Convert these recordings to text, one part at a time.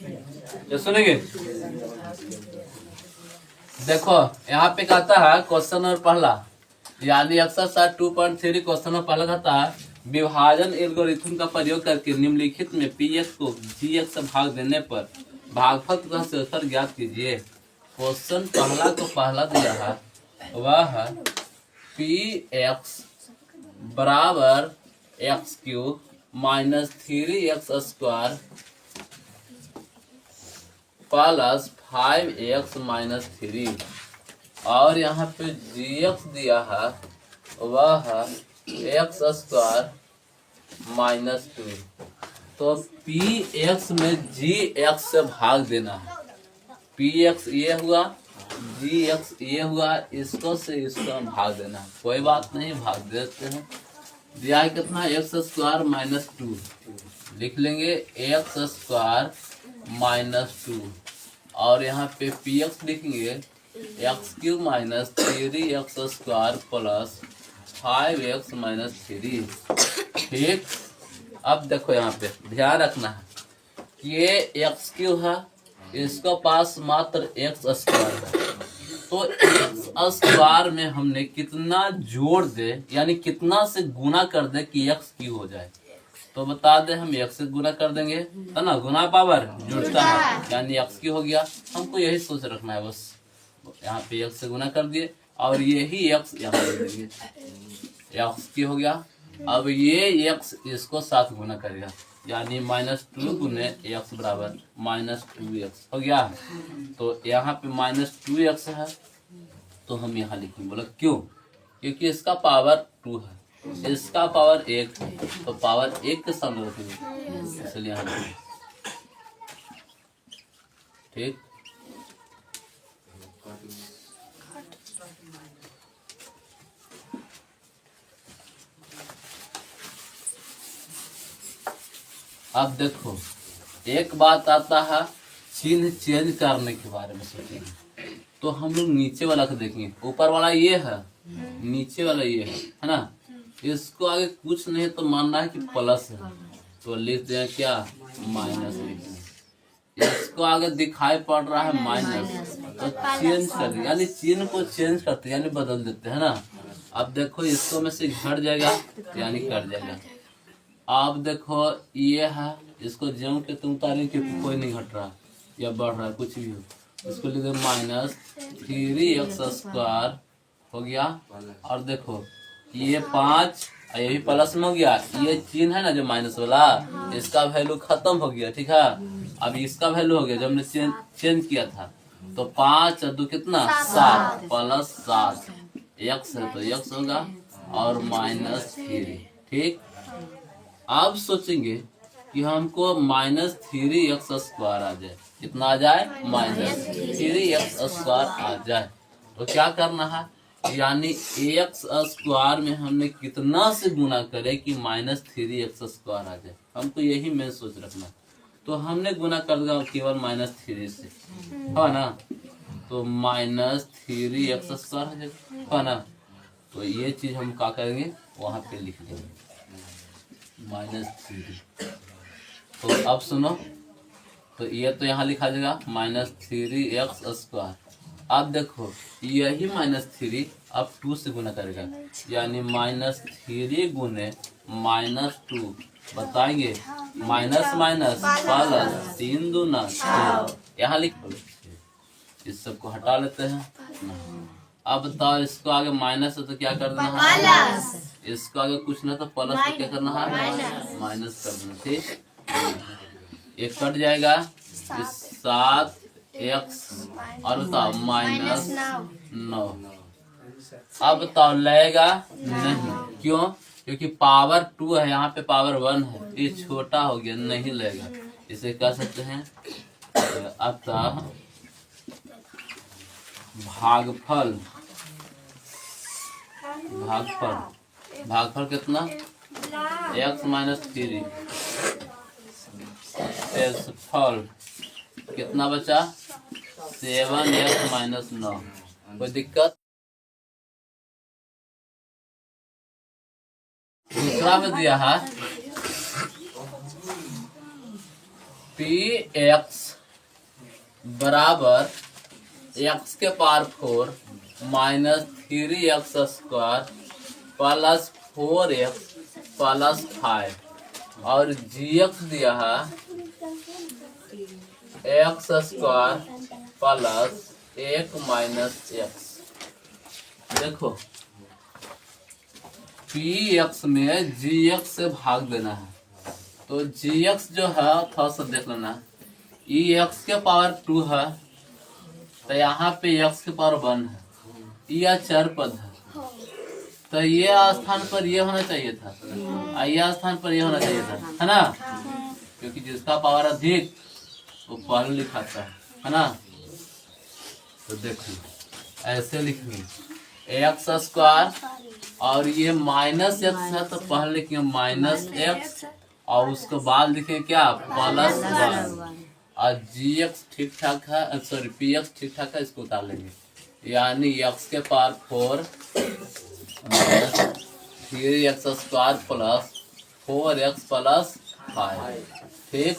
ये सुनेंगे। देखो यहाँ पे कहता है क्वेश्चन नंबर पहला, यानी एक्सरसाइज 2.3 क्वेश्चन नंबर पहला कहता है विभाजन एल्गोरिथम का प्रयोग करके निम्नलिखित में px को gx से भाग देने पर भागफल तथा शेषफल ज्ञात कीजिए। क्वेश्चन पहला को पहला दिया है, वह है px बराबर x cube minus 3x² plus 5x minus 3, और यहाँ पे gx दिया है वह है x² माइनस 2। तो px में gx से भाग देना है। px ये हुआ, gx ये हुआ, इसको से इसको हम भाग देना है। कोई बात नहीं, भाग देते हैं। दिया है कितना, x² माइनस 2, लिख लेंगे x² माइनस 2, और यहाँ पे px लिखेंगे x³ minus 3x² plus 5x minus 3। ठीक, अब देखो यहाँ पे ध्यान रखना है कि ये x³ है, इसका पास मात्र x² है, तो x² में हमने कितना जोड़ दे, यानी कितना से गुना कर दे कि x³ हो जाए। तो बता दे, हम x से गुना कर देंगे, है ना, गुना पावर जुड़ता है, यानी x³ हो गया। हमको यही सोच रखना है बस। यहाँ पे x से गुना कर दिए और यही x यहाँ दे देंगे, x³ हो गया। अब ये x इसको साथ गुना करेगा, यानी -2 गुने x बराबर -2x हो गया। तो यहाँ पे -2x है, तो हम यहाँ लिखेंगे। बोला क्यों? क्योंकि इसका पावर 2 है, इसका पावर 1 है, तो पावर 1 के सामने रखेंगे, इसलिए यहाँ लिखेंगे। ठीक, अब देखो एक बात आता है चिन्ह चेंज करने के बारे में सोचेंगे, तो हम लोग नीचे वाला को देखेंगे। ऊपर वाला ये है, नीचे वाला ये है ना, इसको आगे कुछ नहीं तो मानना है कि प्लस है, तो लिख दें क्या, माइनस लिख दें। इसको आगे दिखाई पड़ रहा है माइनस, तो चेंज कर दें, यानी चिन्ह को चेंज करते यानी बदल देते हैं ना। अब देखो इसको में से घट जाएगा यानी कट जाएगा। आप देखो ये है, इसको ज्यों के तुम उतारें क्योंकि कोई नहीं घट रहा या बढ़ रहा है, कुछ भी हो, इसको लिख दे -3x² हो गया। और देखो ये 5, ये भी प्लस में हो गया, ये चिन्ह है ना जो माइनस वाला, इसका वैल्यू खत्म हो गया। ठीक है, अब इसका वैल्यू हो गया जब हमने चेंज किया था, तो 5 और 2 कितना, 7 प्लस 7 x है तो x होगा और -3। ठीक, अब सोचेंगे कि हमको -3x² आ जाए, कितना आ जाए, -3x² आ जाए। तो क्या करना है, यानी x² में हमने कितना से गुना करे कि -3x² आ जाए, हमको यही मेन सोच रखना। तो हमने गुना कर दिया केवल -3 से, है ना, तो -3x² हो जाएगा, है ना। तो ये चीज हम क्या करेंगे, वहां पे लिख देंगे -3। तो अब सुनो, तो ये तो यहाँ लिखा जाएगा -3x²। अब देखो यही -3 अब 2 से गुना करेगा, यानी -3 गुने -2, बताएंगे माइनस माइनस प्लस 3 दूना 6। यहाँ लिख, इस सबको हटा लेते हैं। अब बताओ इसको आगे माइनस है तो क्या कर देना है, इसको आगे कुछ ना तो प्लस तो क्या करना है, माइनस कर देना। ठीक, एक कट जाएगा, 7x और बताओ -9। अब बताओ लगेगा नहीं, क्यों, क्योंकि पावर 2 है, यहाँ पे पावर 1 है, ये छोटा हो गया, नहीं लगेगा। इसे कह सकते हैं अतः भागफल कितना, x-3, शेषफल कितना बचा, 7x - 9। कोई दिक्कत? दूसरा में दिया है पी एक्स बराबर एक्स के power 4 minus 3x square plus 4x plus 5 और जी एक्स दिया है x square plus 1 minus x. देखो पी एक्स में जी एक्स से भाग देना है, तो जी एक्स जो है थोड़ा सा देख लेना, ई एक्स के पावर 2 है तो यहाँ पे एक्स के पावर 1 है, यह चर पद है तो ये स्थान पर ये होना चाहिए था, यह स्थान पर ये होना चाहिए था, है ना, क्योंकि जिसका पावर अधिक वो पहले लिखाता है ना। तो देखो ऐसे लिखेंगे एक्स स्क्वायर और ये माइनस एक्स है तो पहले लिखेंगे माइनस एक्स और उसके बाद लिखेंगे क्या प्लस 1 और जी एक्स ठीक ठाक है, सॉरी पी एक्स ठीक ठाक है, इसको उतार लेंगे, यानी एक्स के power 4 minus 3x square plus 4x plus 5। ठीक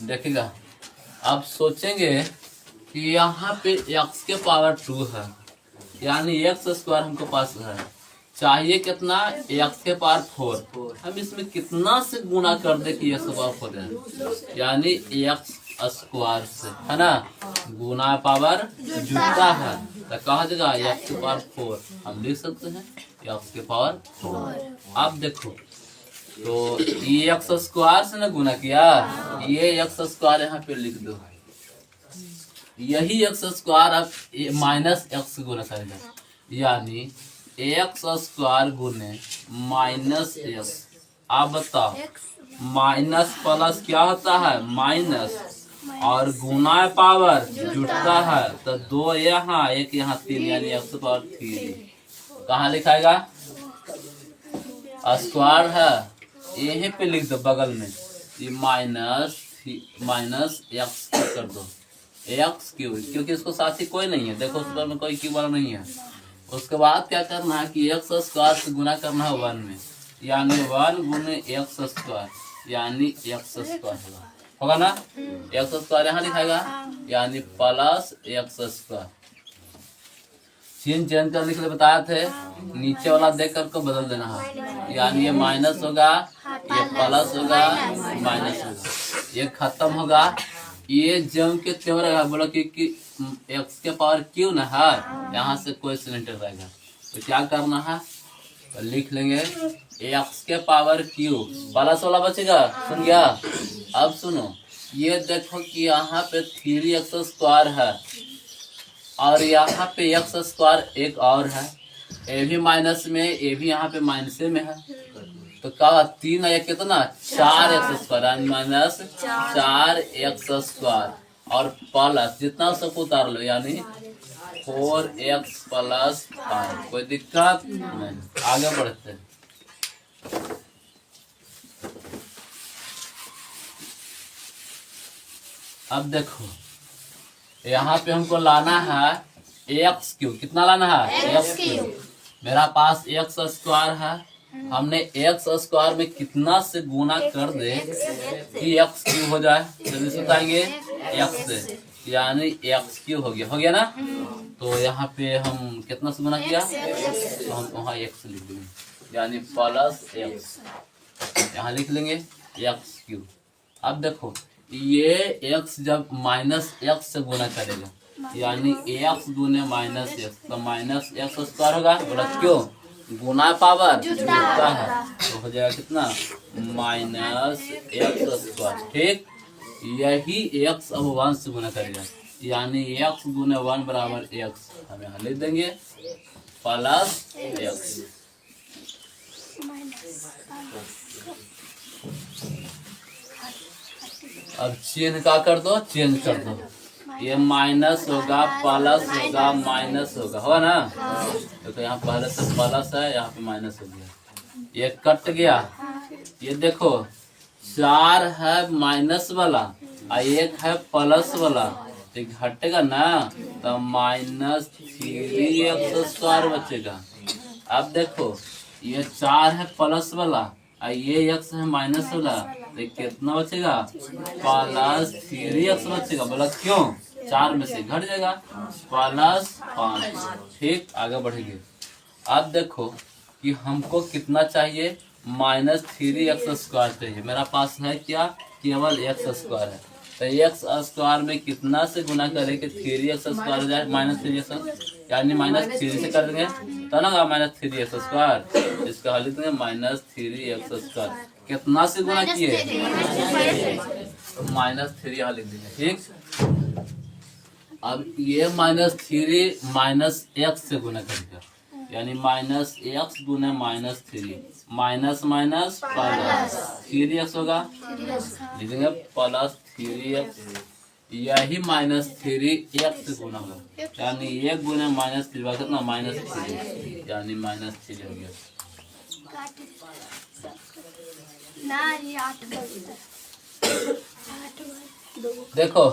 देखिएगा, अब सोचेंगे कि यहाँ पे x के पावर 2 है यानी x स्क्वायर हमको पास है, चाहिए कितना x के पावर 4, हम इसमें कितना से गुना कर दे कि x के पावर 4 है, यानी x स्क्वायर से, है ना, गुना पावर जुड़ता है तो कहा जाएगा x के पावर 4, हम लिख सकते हैं x के पावर 4। अब देखो तो ये एक्स स्क्वायर से ना गुना किया, ये एक्स स्क्वायर यहाँ पे लिख दो, यही एक्स स्क्वायर अब माइनस एक्स गुना करेगा, यानी एक्स स्क्वायर गुने माइनस एक्स। आप बताओ माइनस प्लस क्या होता है माइनस, और गुना पावर जुड़ता है तो 2 यहाँ 1 यहाँ 3 यानी एक्स पावर 3 कहाँ लिखाएगा स्क्वायर है यहीं पे लिख दो बगल में, ये माइनस एक्स कर दो एक्स क्यूब, क्योंकि इसको साथ ही कोई नहीं है, देखो उस पर में कोई क्यूब वाला नहीं है। उसके बाद क्या करना है कि एक्स स्क्वायर से गुना करना है 1 में, यानी 1 गुने एक्स स्क्वायर यानी एक्स स्क्वायर होगा ना, एक्स स्क्वायर यहाँ लिखाएगा यानी प्लस एक्स स्क्वायर। चिन्ह चेंज कर लिख बताया थे, नीचे वाला देख कर को बदल देना है, यानी ये माइनस होगा ये प्लस होगा माइनस होगा, ये खत्म होगा, ये जम के त्यों रहेगा, बोला कि एक्स के पावर क्यों ना है, यहाँ से कोई सिलेंडर रहेगा तो क्या करना है तो लिख लेंगे एक्स के पावर क्यू प्लस वाला बचेगा, सुन गया। अब सुनो ये देखो कि यहाँ पे 3x स्क्वायर है और यहाँ पे एक्स स्क्वायर एक और है, ए भी माइनस में ए भी यहाँ पे माइनस में है, तो क्या 3 या कितना 4x square minus 4x square और प्लस जितना सबको उतार लो यानी 4x प्लस 5। कोई दिक्कत नहीं, आगे बढ़ते हैं। अब देखो यहाँ पे हमको लाना है एक्स क्यूब, कितना लाना है एक्स क्यूब, मेरा पास एक्स स्क्वायर है, हमने एक्स स्क्वायर में कितना से गुना कर दे कि एक्स क्यूब हो जाए, जल्दी से बताएंगे एक्स से, यानी एक्स क्यूब हो गया ना। तो यहाँ पे हम कितना से गुना किया तो हम वहाँ एक्स लिख देंगे यानी प्लस एक्स, यहाँ लिख लेंगे एक्स क्यूब। अब देखो ये x जब माइनस एक्स से गुना करेगा यानी x गुने माइनस एक्स तो माइनस एक्स स्क्वायर होगा, बोला क्यों गुना पावर जुड़ता है तो हो जाएगा कितना माइनस एक्स स्क्वायर। ठीक, यही x अब 1 से गुना करेगा यानी x गुने 1 बराबर x, हम यहाँ लिख देंगे प्लस एक्स। अब चिन्ह का कर दो, चेंज कर दो, ये माइनस होगा प्लस होगा माइनस होगा ना, तो यहाँ पहले से प्लस है यहाँ पे माइनस हो गया, ये कट गया, ये देखो 4 है माइनस वाला और 1 है प्लस वाला, तो घटेगा ना तो माइनस 3x स्क्वायर बचेगा। अब देखो ये 4 है प्लस वाला और ये x है माइनस वाला, तो कितना बचेगा प्लस 3x बचेगा। बोला क्यों? 4 में से घट जाएगा प्लस 5। ठीक, आगे बढ़ेंगे। अब देखो कि हमको कितना चाहिए, -3x² चाहिए। मेरा पास है क्या, केवल x² है। तो x² में कितना से गुना करें कि 3x² हो जाए -3x, यानी -3 से कर देंगे तो ना -3x²। इसका हल लिख देंगे -3x²। कितना से गुना किए, तो -3 यहाँ लिख देंगे। ठीक, अब ये -3 -x से गुना करेगा, यानी -x गुना -3, माइनस माइनस प्लस 3x होगा, लिखेंगे प्लस 3x। यही -3x से गुना होगा, यानी 1 गुना -3 कितना -3, यानी -3 हो गया। देखो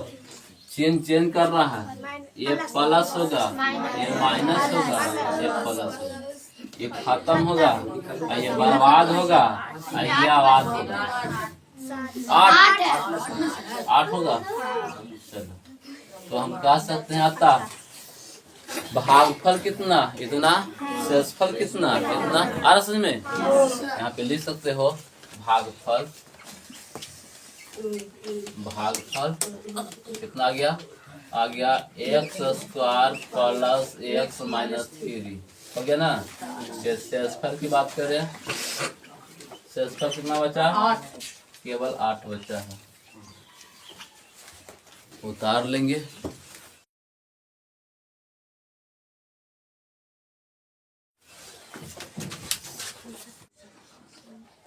चेंज चेंज कर रहा है, ये प्लस होगा, ये माइनस होगा, ये प्लस होगा, ये खत्म होगा, ये बर्बाद होगा, ये आवाज होगा। 8 होगा। चलो तो हम कह सकते हैं आता भागफल कितना, इतना, शेषफल कितना, इतना। आ रहा समझ में? यहाँ पे लिख सकते हो भागफल, भागफल कितना आ गया, x² प्लस x -3 हो गया ना। शेषफल की बात करें, शेषफल कितना बचा, केवल 8 बचा है। उतार लेंगे।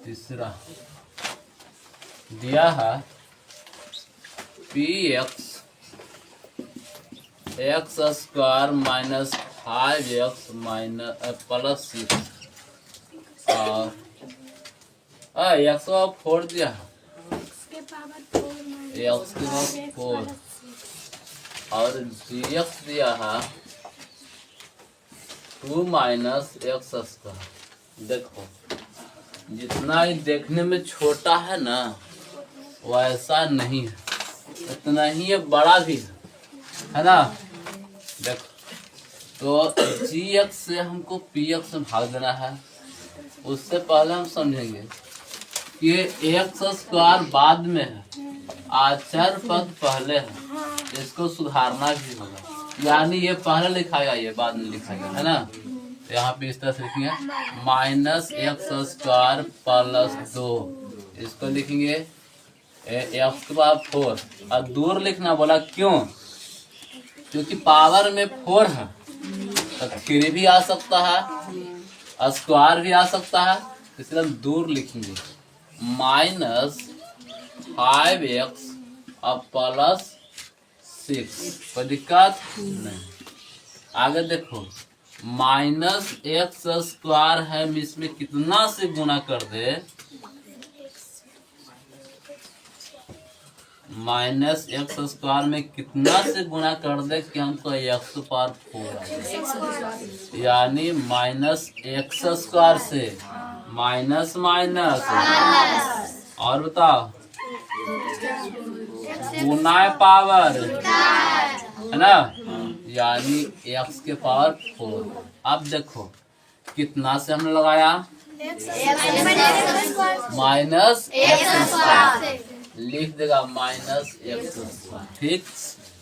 तीसरा दिया है px x² -5x प्लस 6 और x का 4 दिया है, x के पावर 4 और dx दिया है 2 -x²। देखो जितना ही देखने में छोटा है ना वैसा नहीं है, उतना ही ये बड़ा भी है ना। देखो तो gx से हमको px में भाग देना है। उससे पहले हम समझेंगे कि x² बाद में है, आचार पद पहले है, इसको सुधारना भी होगा, यानी ये पहले लिखाएगा, ये बाद में लिखाएगा, है ना। तो यहाँ पे इस तरह से लिखेंगे -x² प्लस 2, इसको लिखेंगे x के पावर 4 और दूर लिखना। बोला क्यों? क्योंकि पावर में 4 है तो 3 भी आ सकता है, स्क्वायर भी आ सकता है, इसलिए हम दूर लिखेंगे -5x और प्लस 6। कोई दिक्कत नहीं। आगे देखो -x² है, इसमें कितना से गुना कर दे, -x² में कितना से गुना कर दे कि हमको x⁴ यानी -x² से माइनस माइनस और बताओ गुना पावर है ना, यानी x के पावर 4। अब देखो कितना से हमने लगाया, -x², लिख देगा -x²। ठीक,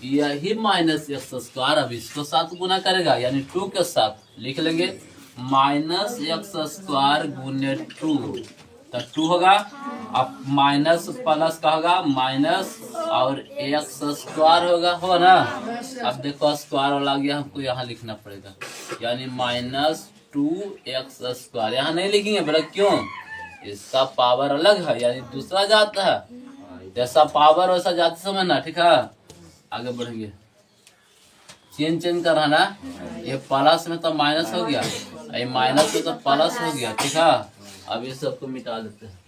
यही -x², अब इसको साथ गुना करेगा, यानी 2 के साथ लिख लेंगे -x² गुने 2, तो 2 होगा। अब माइनस प्लस का होगा माइनस और x² होगा ना। अब देखो स्क्वायर वाला गया, हमको यहाँ लिखना पड़ेगा, यानी -2x²। यहाँ नहीं लिखेंगे, बोला क्यों? इसका पावर अलग है, यानी दूसरा जाता है, जैसा पावर वैसा जाते समझना। ठीक है, आगे बढ़ेंगे। चेंज कर रहा ना, ये प्लस में तो माइनस हो गया, ये माइनस में तो प्लस हो गया। ठीक है, अब ये सबको मिटा देते हैं।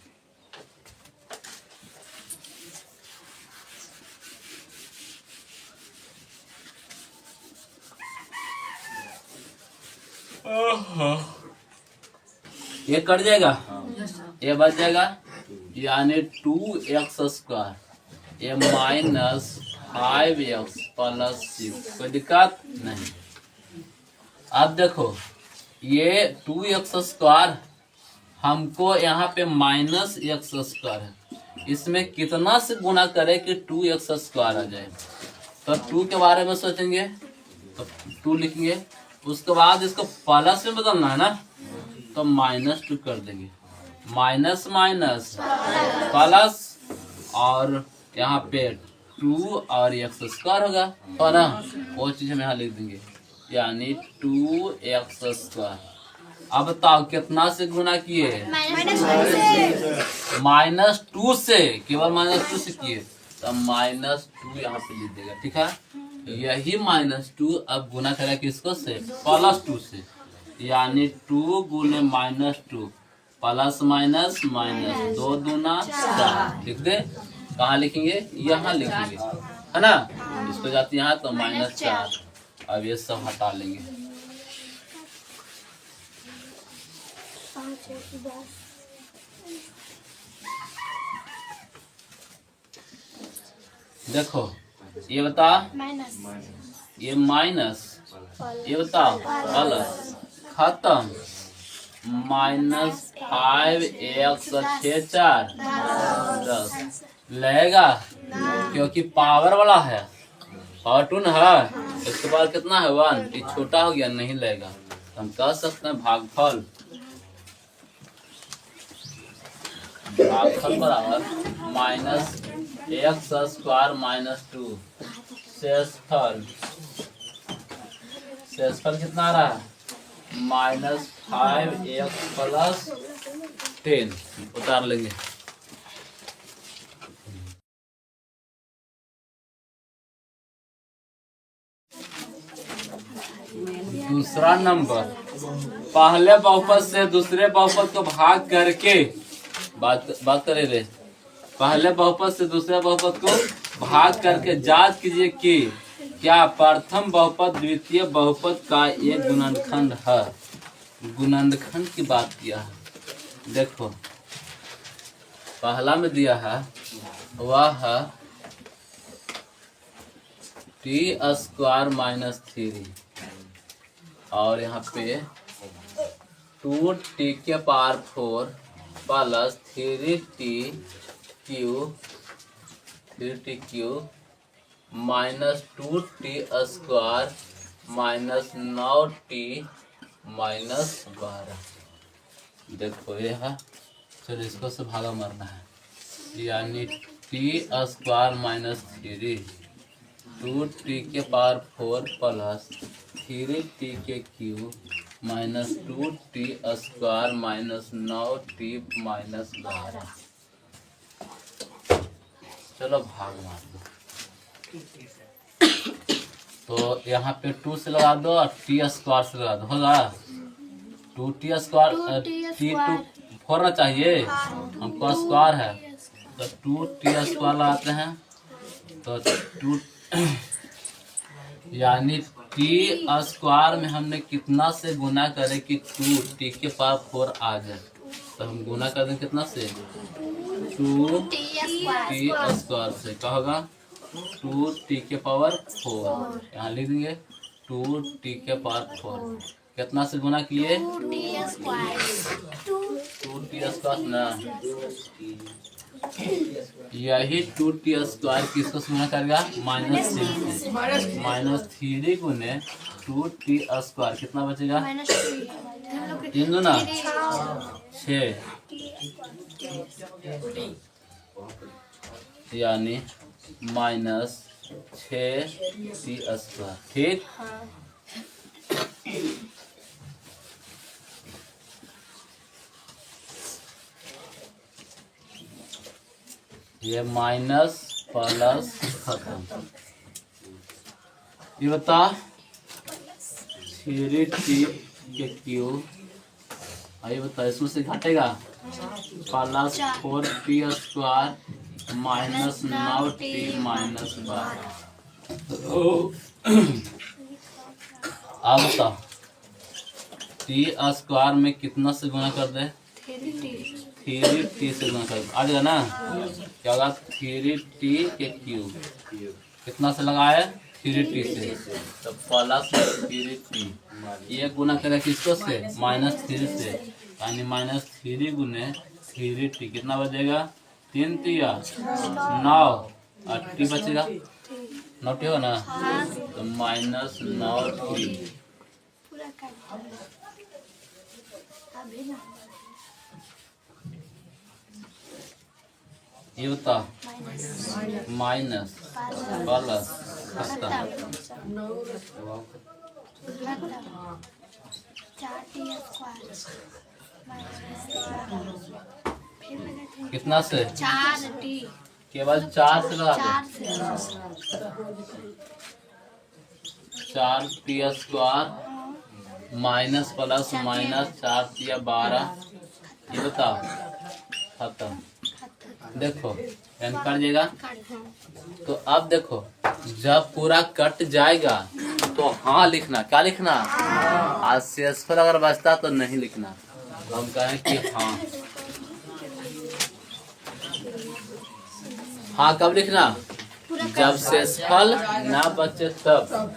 ये कट जाएगा, ये बच जाएगा यानी 2x² ये माइनस 5x प्लस 6, कोई दिक्कत नहीं। अब देखो ये 2x² हमको यहाँ पे माइनस x² है, इसमें कितना से गुना करे कि 2x² आ जाए। तो 2 के बारे में सोचेंगे तो 2 लिखेंगे, उसके बाद इसको प्लस में बदलना है ना, तो -2 कर देंगे, माइनस माइनस प्लस, और यहाँ पे 2 और x² होगा तो ना, वो चीज हम यहाँ लिख देंगे, यानी 2x²। अब बताओ कितना से गुना किए, -2 से, केवल -2 से किए, तो -2 यहाँ पे लिख देगा, ठीक है। यही -2 अब गुना करेगा किसको से, +2 से, यानी 2 गुने -2 प्लस माइनस माइनस, 2 दूना 4, लिख दे। कहाँ लिखेंगे, यहाँ लिखेंगे, है ना। इसको जाती यहाँ तो -4। अब ये सब हटा लेंगे, देखो ये बता ये माइनस, ये बताओ प्लस, खत्म, -5x 6 4 10 लगेगा, क्योंकि पावर वाला है, पावर 2 ना है, इसके बाद कितना है 1, ये छोटा हो गया, नहीं लगेगा। तो हम कह सकते हैं भागफल बराबर -x² -2, शेषफल कितना आ रहा है, -5x प्लस 10, उतार लेंगे। दूसरा नंबर, पहले बहुपद से दूसरे बहुपद को भाग करके, बात करे रे, पहले बहुपद से दूसरे बहुपद को भाग करके जांच कीजिए कि क्या प्रथम बहुपद द्वितीय बहुपद का एक गुणनखंड है। गुणनखंड की बात किया है, देखो पहला में दिया है वह है t² -3, और यहाँ पे 2t⁴ plus 3t³ -2t² -9t−12। देखो ये है, चलो इसको से भागा मारना है, यानी t² -3 2t⁴ plus 3t³ -2t² -9t−12। चलो भाग मार दो, तो यहाँ पे 2 से लगा दो और t² से लगा दो, होगा 2t², t2 फोड़ना चाहिए हमको, स्क्वायर है तो 2t² लगाते हैं, तो 2 यानी t² में हमने कितना से गुना करे कि 2t⁴ आ जाए, तो हम गुना कर दें कितना से, 2t² से, क्या होगा 2t⁴, यहाँ लिख देंगे 2t⁴। कितना से गुना किए, 2t² ना, यही 2t² किसको गुना करेगा, -3 से, -3 गुने 2t² कितना बचेगा, 3 दूना 6, यानी -6t², ठीक। ये माइनस प्लस खत्म, ये बता 3t³, आइए बता इसमें से घटेगा, प्लस 4t² -9t−12। अब बताओ t² में कितना से गुना कर दे, 3t से गुना कर आ जाएगा ना, क्या होगा 3t के क्यूब, कितना से लगाए 3t से, तो प्लस 3t, ये गुना करें किसको से -3 से, यानी -3 गुने 3t कितना बचेगा 3 तिया 9 और t बचेगा 9 टी हो ना, तो -9t। ये बता माइनस प्लस कितना से 4t, केवल 4 से लगा दे, 4t² माइनस प्लस माइनस 4 तिया 12, ये बताओ खत्म। देखो एन कर जाएगा, तो अब देखो जब पूरा कट जाएगा तो हाँ लिखना, क्या लिखना, आज शेषफल अगर बचता तो नहीं लिखना, तो हम कहें कि हाँ। हाँ कब लिखना, जब शेषफल ना बचे तब।